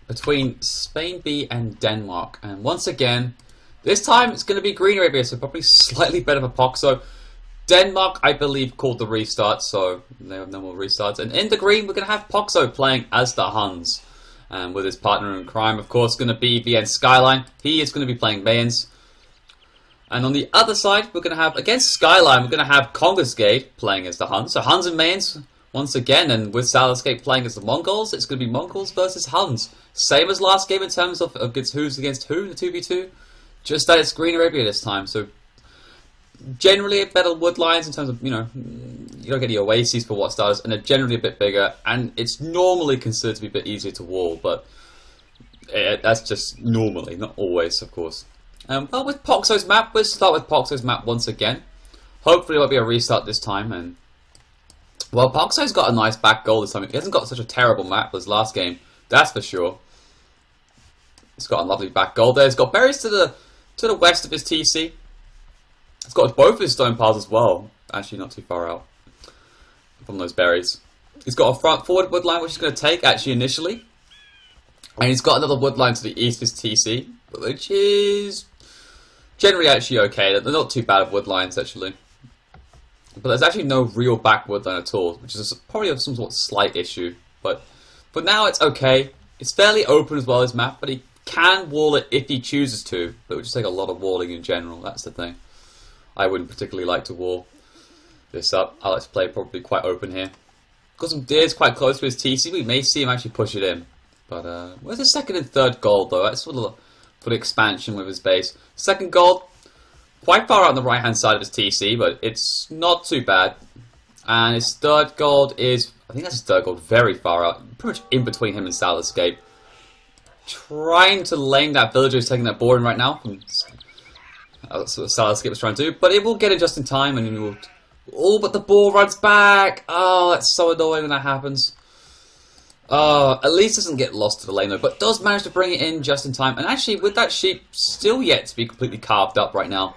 between Spain B and Denmark. And once again, this time it's going to be Green Arabia, so probably slightly better for Poxo. Denmark, I believe, called the restart, so they have no more restarts. And in the green, we're going to have Poxo playing as the Huns. And with his partner in crime, of course, going to be VN Skyline. He is going to be playing Mayans. And on the other side, we're going to have, against Skyline, we're going to have Kongersgade playing as the Huns. So Huns and Mayans once again, and with Salascape playing as the Mongols, it's going to be Mongols versus Huns. Same as last game in terms of who's against who in the 2v2. Just that it's Green Arabia this time. So generally better wood lines in terms of, you know, you don't get the oases for what starters, and they're generally a bit bigger, and it's normally considered to be a bit easier to wall, but that's just normally, not always, of course. Well, with Poxo's map, we'll start with Poxo's map once again. Hopefully it won't be a restart this time, and well, Poxo's got a nice back goal this time. He hasn't got such a terrible map as last game, that's for sure. He's got a lovely back goal there. He's got berries to the west of his TC. He's got both his stone piles as well. Actually, not too far out from those berries. He's got a front forward wood line which he's going to take actually initially. And he's got another wood line to the east of his TC, which is generally actually okay. They're not too bad of wood lines actually. But there's actually no real back wood line at all, which is probably of some sort of slight issue. But for now it's okay. It's fairly open as well, his map, but he can wall it if he chooses to. But it would just take a lot of walling in general, that's the thing. I wouldn't particularly like to wall this up. I like to play probably quite open here. Got some deers quite close to his TC. We may see him actually push it in. But where's his second and third gold though? That's sort of for the expansion with his base. Second gold, quite far out on the right hand side of his TC, but it's not too bad. And his third gold is, I think that's his third gold, very far out. Pretty much in between him and Salascape. Trying to lane that villager who's taking that board in right now. That's what Salascape was trying to do, but it will get it just in time, and it will. Oh, but the ball runs back. Oh, that's so annoying when that happens. At least doesn't get lost to the lane though, but does manage to bring it in just in time. And actually, with that sheep still yet to be completely carved up right now,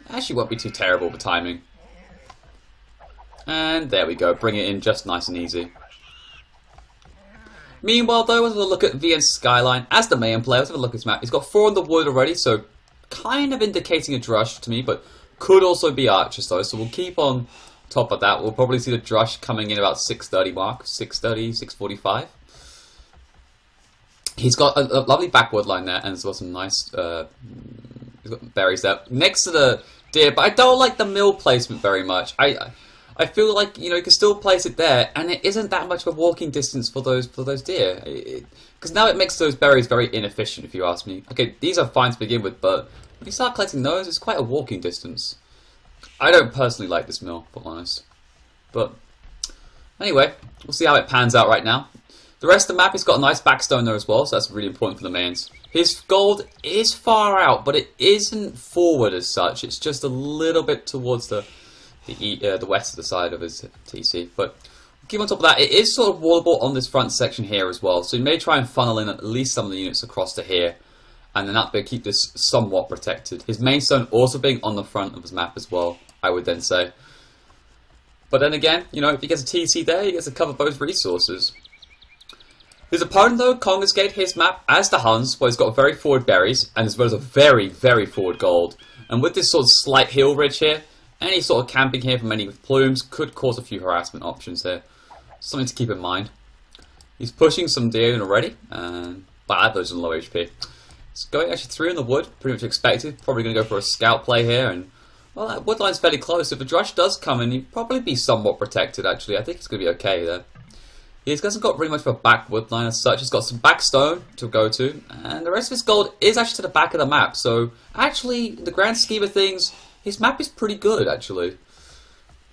it actually won't be too terrible for timing. And there we go, bring it in just nice and easy. Meanwhile, though, let's have a look at VN Skyline as the main player. Let's have a look at his map. He's got 4 on the wood already, so kind of indicating a drush to me, but could also be archers though, so we'll keep on top of that. We'll probably see the drush coming in about 6:30 mark, 6:30, 6:45. He's got a lovely backwood line there, and he's got some nice he's got berries there next to the deer, but I don't like the mill placement very much. I feel like, you know, you can still place it there, and it isn't that much of a walking distance for those deer. Because now it makes those berries very inefficient, if you ask me. Okay, these are fine to begin with, but when you start collecting those, it's quite a walking distance. I don't personally like this mill, for honest. But anyway, we'll see how it pans out right now. The rest of the map, has got a nice backstone there as well, so that's really important for the mains. His gold is far out, but it isn't forward as such. It's just a little bit towards the west of the side of his TC. But keep on top of that, it is sort of wallable on this front section here as well. So you may try and funnel in at least some of the units across to here, and then that will keep this somewhat protected. His main stone also being on the front of his map as well, I would then say. But then again, you know, if he gets a TC there, he gets to cover both resources. His opponent though, Kongersgade, his map, as the Huns, well, he's got very forward berries, and as well as a very, very forward gold. And with this sort of slight hill ridge here, any sort of camping here from any with plumes could cause a few harassment options there. Something to keep in mind. He's pushing some deer in already, but those are low HP. He's going actually through in the wood, pretty much expected. Probably going to go for a scout play here, and well, that wood line's fairly close. If a drush does come in, he'd probably be somewhat protected actually. I think it's going to be okay there. He hasn't got really much of a back wood line as such. He's got some back stone to go to, and the rest of his gold is actually to the back of the map. So actually, in the grand scheme of things, his map is pretty good actually.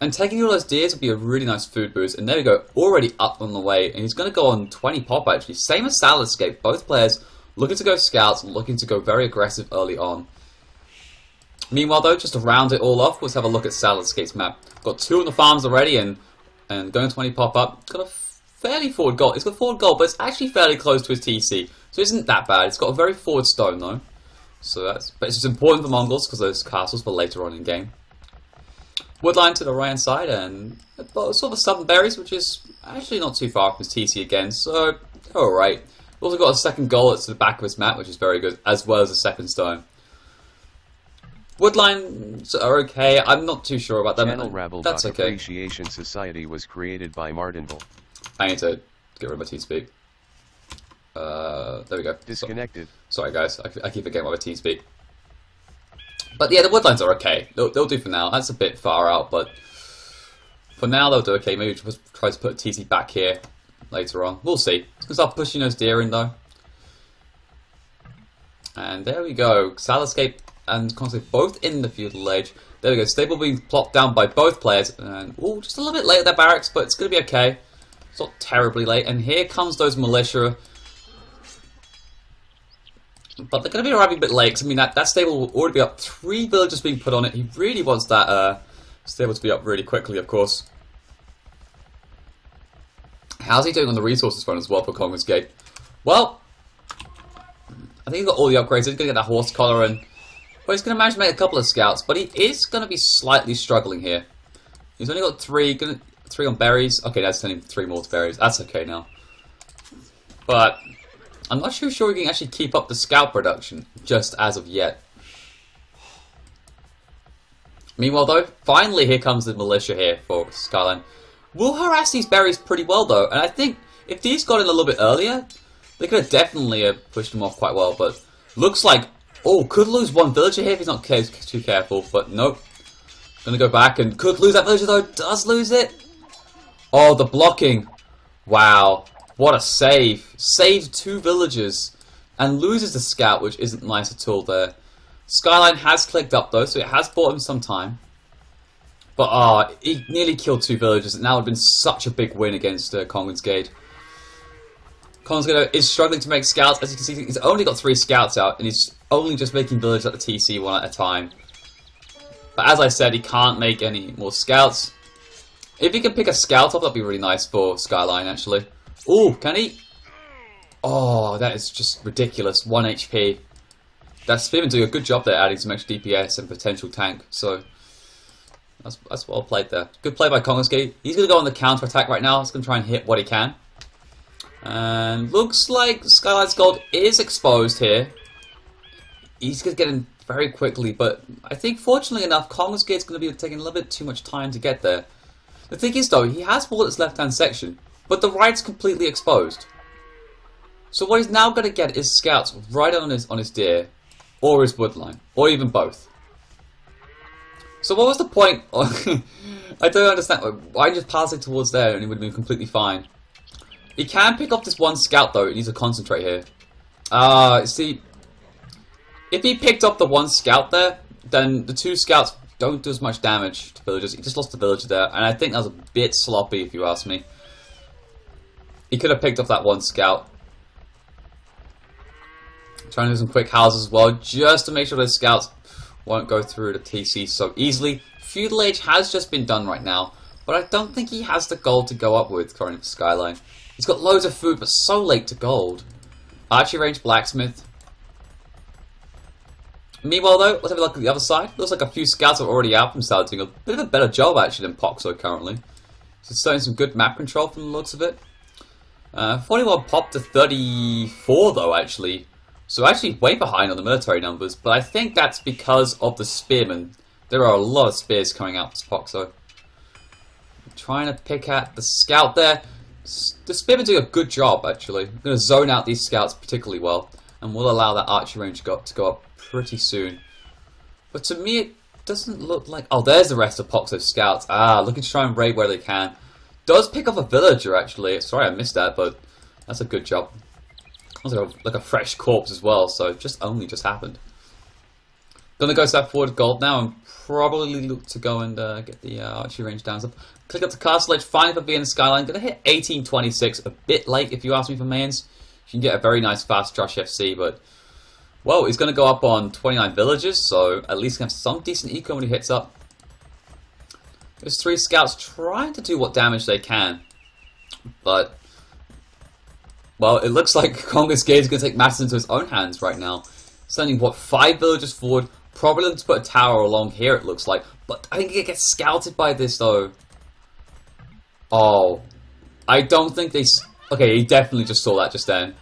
And taking all those deers would be a really nice food boost. And there we go, already up on the way. And he's going to go on 20 pop actually. Same as Salascape. Both players looking to go scouts, looking to go very aggressive early on. Meanwhile though, just to round it all off, let's have a look at Salascape's map. Got 2 on the farms already, and going 20 pop up. Got a fairly forward goal. It's got forward goal, but it's actually fairly close to his TC. So it isn't that bad. It's got a very forward stone though. So but it's just important for Mongols because those castles for later on in game. Woodline to the right hand side, and sort of southern berries, which is actually not too far from his TC again, so alright. Also got a second goal at the back of his map, which is very good, as well as a second stone. Woodlines are okay. I'm not too sure about them. That's okay. Appreciation Society was created by Martinville. I need to get rid of my TeamSpeak. There we go. Disconnected. Sorry guys, I keep forgetting about my TeamSpeak. But yeah, the woodlines are okay. They'll do for now. That's a bit far out, but for now they'll do okay. Maybe just try to put a TC back here later on. We'll see. It's gonna start pushing those deer in though. And there we go. Salescape and Concept both in the feudal age. There we go. Stable being plopped down by both players. And ooh, just a little bit late at their barracks, but it's gonna be okay. It's not terribly late. And here comes those militia. But they're going to be arriving a bit late, 'cause, I mean, that stable will already be up. 3 villagers being put on it. He really wants that stable to be up really quickly, of course. How's he doing on the resources front as well for Congress Gate? Well, I think he's got all the upgrades. He's going to get that horse collar, and well, he's going to manage to make a couple of scouts, but he is going to be slightly struggling here. He's only got 3 on berries. Okay, that's sending 3 more to berries. That's okay now. But I'm not sure he can actually keep up the scout production, just as of yet. Meanwhile though, finally here comes the militia here for Skyline. We'll harass these berries pretty well though, and I think if these got in a little bit earlier, they could have definitely pushed them off quite well, but looks like, oh, could lose 1 villager here if he's not too careful, but nope. Gonna go back and could lose that villager though, does lose it. Oh, the blocking. Wow. What a save. Saved 2 villagers and loses the scout, which isn't nice at all there. Skyline has clicked up though, so it has bought him some time. But he nearly killed 2 villagers, and that would have been such a big win against Congan's Gate. Congan's Gate is struggling to make scouts. As you can see, he's only got 3 scouts out, and he's only just making villagers at the TC one at a time. But as I said, he can't make any more scouts. If he can pick a scout up, that'd be really nice for Skyline, actually. Ooh, can he? Oh, that is just ridiculous. 1 HP. That Spearman doing a good job there, adding some extra DPS and potential tank. So that's well played there. Good play by Kongoski. He's going to go on the counter attack right now. He's going to try and hit what he can. And looks like Skyline's gold is exposed here. He's going to get in very quickly, but I think fortunately enough, Kongoski is going to be taking a little bit too much time to get there. The thing is though, he has bought his left-hand section, but the right's completely exposed. So what he's now going to get is scouts right on his deer, or his woodline, or even both. So what was the point? I don't understand. Why just passing towards there and he would have been completely fine. He can pick up this 1 scout though. He needs to concentrate here. See, if he picked up the 1 scout there, then the 2 scouts don't do as much damage to villagers. He just lost the villager there, and I think that was a bit sloppy if you ask me. He could have picked up that 1 scout. Trying to do some quick houses as well, just to make sure those scouts won't go through the TC so easily. Feudal Age has just been done right now, but I don't think he has the gold to go up with currently for Skyline. He's got loads of food, but so late to gold. Archery range blacksmith. Meanwhile though, let's have a look at the other side. Looks like a few scouts are already out from South, doing a bit of a better job actually than Poxo currently. So showing some good map control from the looks of it. 41 popped to 34 though actually. So actually way behind on the military numbers, but I think that's because of the spearmen. There are a lot of spears coming out for Poxo. Trying to pick at the scout there. The spearmen do a good job actually. I'm going to zone out these scouts particularly well, and we'll allow that archery range to go up pretty soon. But to me it doesn't look like... Oh, there's the rest of Poxo's scouts. Looking to try and raid where they can. Does pick up a villager actually. Sorry I missed that, but that's a good job. Like a fresh corpse as well, so just happened. Gonna go step forward gold now and probably look to go and get the archery range down. So click up the castle edge, finally for being the Skyline. Gonna hit 1826, a bit late if you ask me for mains. You can get a very nice fast Josh FC, but well, he's gonna go up on 29 villages, so at least he can have some decent eco when he hits up. There's 3 scouts trying to do what damage they can, but well, it looks like Congress Gate is going to take matters into his own hands right now. Sending, what, 5 villagers forward. Probably looking to put a tower along here, it looks like. But I think he gets scouted by this, though. Oh. I don't think they... Okay, he definitely just saw that just then.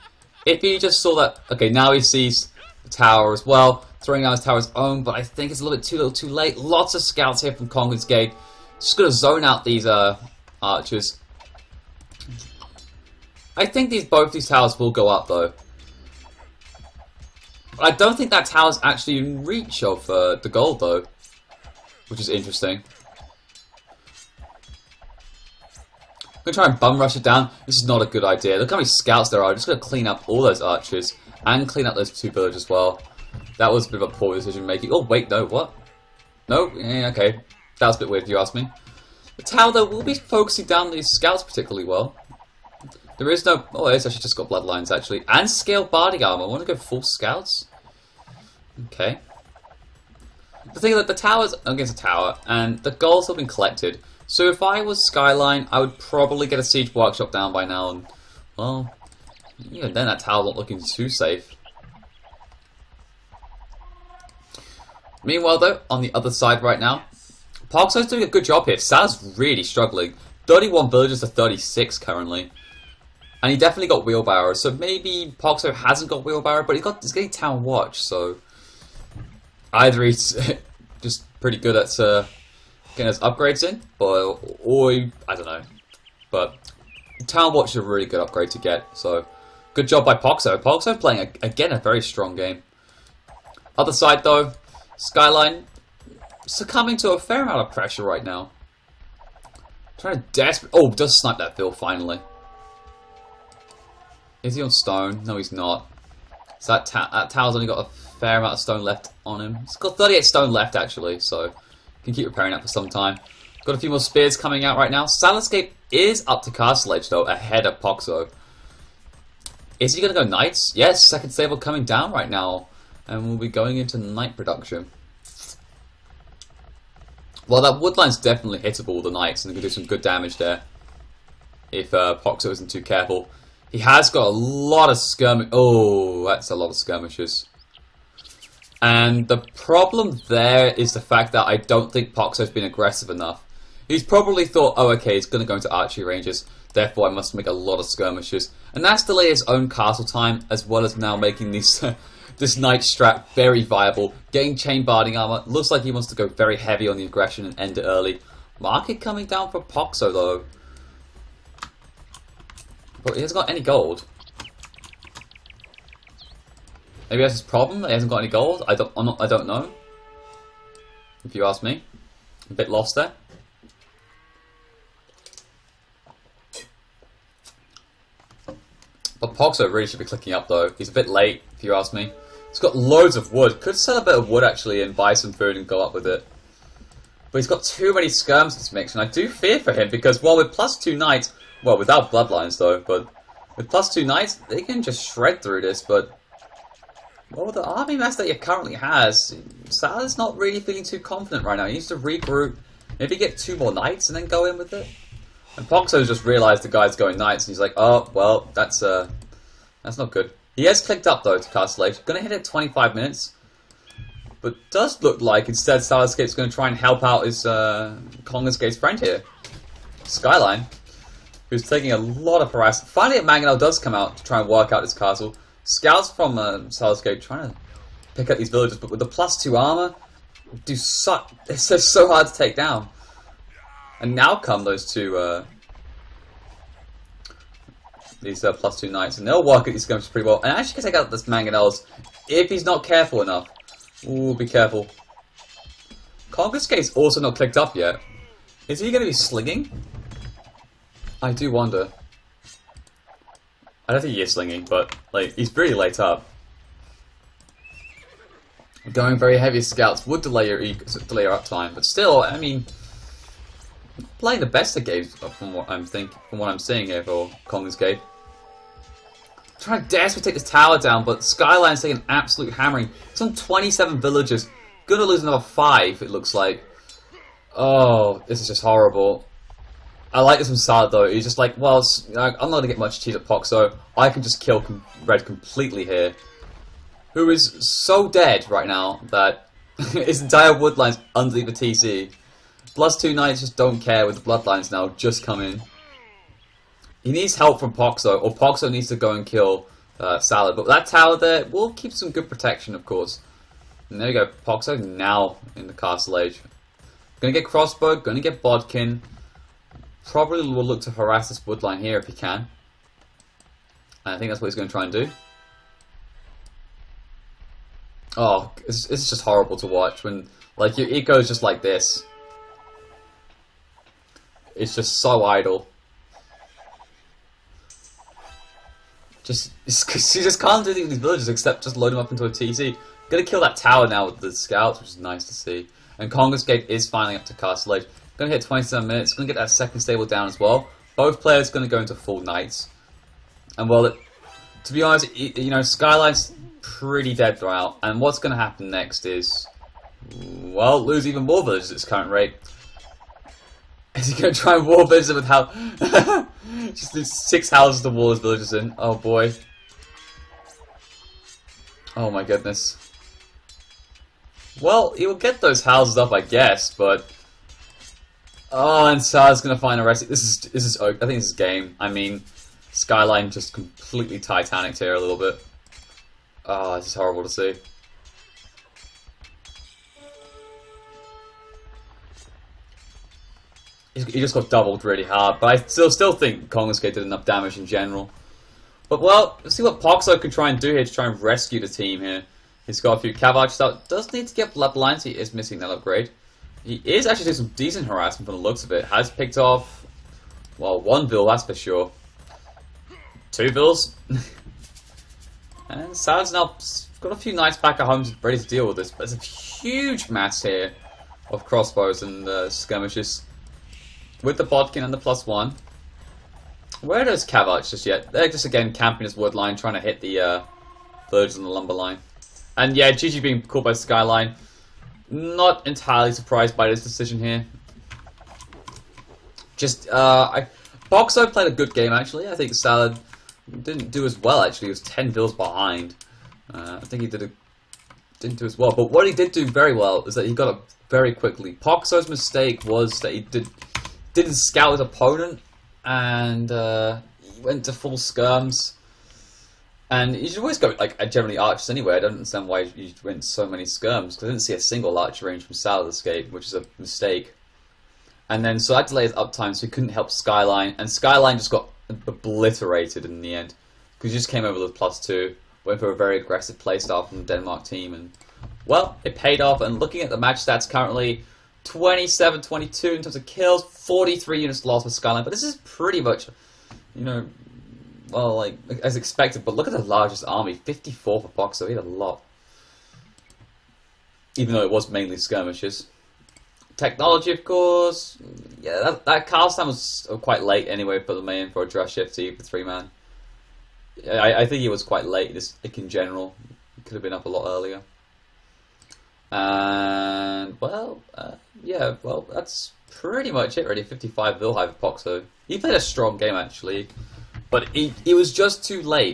If he just saw that, okay, now he sees the tower as well, throwing out his tower's own, but I think it's a little too late. Lots of scouts here from Kongens Gate. Just gonna zone out these archers. I think both these towers will go up though. I don't think that tower's actually in reach of the gold though, which is interesting. I'm gonna try and bum rush it down. This is not a good idea. Look how many scouts there are. I'm just gonna clean up all those archers and clean up those two villages as well. That was a bit of a poor decision making. Oh wait, no, what? No, yeah, okay. That was a bit weird if you ask me. The tower though will be focusing down these scouts particularly well. There is no... Oh, it's actually just got bloodlines actually. And scale barding armor. I want to go full scouts. Okay. The thing is that the tower's against a tower and the goals have been collected. So if I was Skyline, I would probably get a siege workshop down by now and... Well, even then that tower's not looking too safe. Meanwhile though, on the other side right now, Parkso's doing a good job here. Sal's really struggling. 31 villagers to 36 currently. And he definitely got wheelbarrow, so maybe Parkso hasn't got wheelbarrow, but he's getting town watch, so either he's just pretty good at getting his upgrades in, or I don't know. But town watch is a really good upgrade to get, so good job by Parkso. Parkso playing again a very strong game. Other side though, Skyline succumbing to a fair amount of pressure right now. Trying to does snipe that Bill finally. Is he on stone? No, he's not. So that tower's only got a fair amount of stone left on him. He's got 38 stone left, actually, so can keep repairing that for some time. Got a few more spears coming out right now. Salescape is up to Castle Edge, though, ahead of Poxo. Is he going to go Knights? Yes, second stable coming down right now. And we'll be going into Knight production. Well, that Woodline's definitely hittable with the Knights, and they can do some good damage there. If Poxo isn't too careful. He has got a lot of skirmish. Oh, that's a lot of skirmishes. And the problem there is the fact that I don't think Poxo's been aggressive enough. He's probably thought, oh, okay, he's going to go into archery ranges, therefore I must make a lot of skirmishes. And that's delayed his own castle time, as well as now making these, this knight strat very viable. Getting chain barding armor. Looks like he wants to go very heavy on the aggression and end it early. Market coming down for Poxo, though. But he hasn't got any gold. Maybe that's his problem. He hasn't got any gold. I don't know. If you ask me, a bit lost there. But Poxo really should be clicking up though. He's a bit late, if you ask me. He's got loads of wood. Could sell a bit of wood actually and buy some food and go up with it. But he's got too many skirms in this mix, and I do fear for him because, well, with +2 knights. Well, without bloodlines though, but with +2 knights, they can just shred through this, but... Well, the army mass that he currently has, Sal is not really feeling too confident right now. He needs to regroup, maybe get 2 more knights and then go in with it. And Poxo's just realised the guy's going knights, and he's like, oh, well, that's not good. He has clicked up though to Castle Edge. Gonna hit it 25 minutes. But does look like instead Salescape's gonna try and help out his Kongens Gate's friend here. Skyline. Who's taking a lot of harassment. Finally, Mangonel does come out to try and work out this castle. Scouts from Salescape trying to pick up these villagers, but with the +2 armor, it's just so hard to take down. And now come those two, these +2 knights, and they'll work at these skirmishes pretty well. And actually can take out this Mangonel's if he's not careful enough. Ooh, be careful. Kongens Gate's also not clicked up yet. Is he going to be slinging? I do wonder. I don't think he is slinging, but like he's pretty late up. Going very heavy scouts would delay your uptime, but still, I mean, playing the best of games from what I'm seeing here for Kongens Gate. Trying to desperately take this tower down, but Skyline's taking an absolute hammering. It's on 27 villagers. Gonna lose another 5, it looks like. Oh, this is just horrible. I like this from Sad though. He's just like, well, I'm not gonna get much cheese at Poxo. I can just kill Red completely here. Who is so dead right now that his entire woodline's underneath the TC. +2 knights just don't care with the bloodlines now just come in. He needs help from Poxo, or Poxo needs to go and kill Salad. But that tower there will keep some good protection, of course. And there you go, Poxo now in the Castle Age. Gonna get Crossbow, gonna get Bodkin. Probably will look to harass this wood line here if he can. And I think that's what he's going to try and do. Oh, it's just horrible to watch when, like, your eco is just like this. It's just so idle. You just can't do anything with these villagers except just load them up into a TC. Gonna kill that tower now with the scouts, which is nice to see. And Congress Gate is finally up to Castle Age. Gonna hit 27 minutes. Gonna get that second stable down as well. Both players gonna go into full knights. And well, to be honest, you know, Skyline's pretty dead throughout. And what's gonna happen next is, well, lose even more villages at its current rate. Is he gonna try and war villages with how? Just these 6 houses to wall his villagers in. Oh boy. Oh my goodness. Well, he will get those houses up, I guess, but. Oh, and Sar's gonna find a rest. This is. I think this is game. I mean, Skyline just completely Titanic here a little bit. Oh, this is horrible to see. He just got doubled really hard, but I still think Congress Gate did enough damage in general. But well, let's see what Poxo can try and do here to try and rescue the team here. He's got a few cavalry stuff. Does need to get bloodlines. He is missing that upgrade. He is actually doing some decent harassment from the looks of it. Has picked off, well, 1 vill, that's for sure. 2 vills. And Salad's now got a few knights back at home ready to deal with this. But there's a huge mass here of crossbows and skirmishes. With the Bodkin and the +1. Where are those cavalry just yet? They're just again camping this wood line, trying to hit the villagers on the lumber line. And yeah, GG being caught by Skyline. Not entirely surprised by this decision here. Just, Boxo played a good game actually. I think Salad didn't do as well actually. He was 10 vills behind. I think he didn't do as well. But what he did do very well is that he got up very quickly. Poxo's mistake was that he didn't scout his opponent and he went to full skirms. And you should always go, like, generally archers anyway. I don't understand why you went so many skirms, because I didn't see a single archer range from Salad escape, which is a mistake. And then, so I had to delay his uptime, so he couldn't help Skyline, and Skyline just got obliterated in the end, because he just came over with +2, went for a very aggressive playstyle from the Denmark team, and, well, it paid off, and looking at the match stats currently, 27-22 in terms of kills, 43 units lost with Skyline, but this is pretty much, you know, well, like, as expected, but look at the largest army, 54 for Boxer, he had a lot. Even though it was mainly skirmishes. Technology, of course, yeah, that Carlstown was quite late anyway for the main, for a draft shift to the 3-man. I think he was quite late, like in general. He could have been up a lot earlier. And, well, yeah, well, that's pretty much it, really. 55 Vilhai for Poxo. He played a strong game, actually. But he was just too late.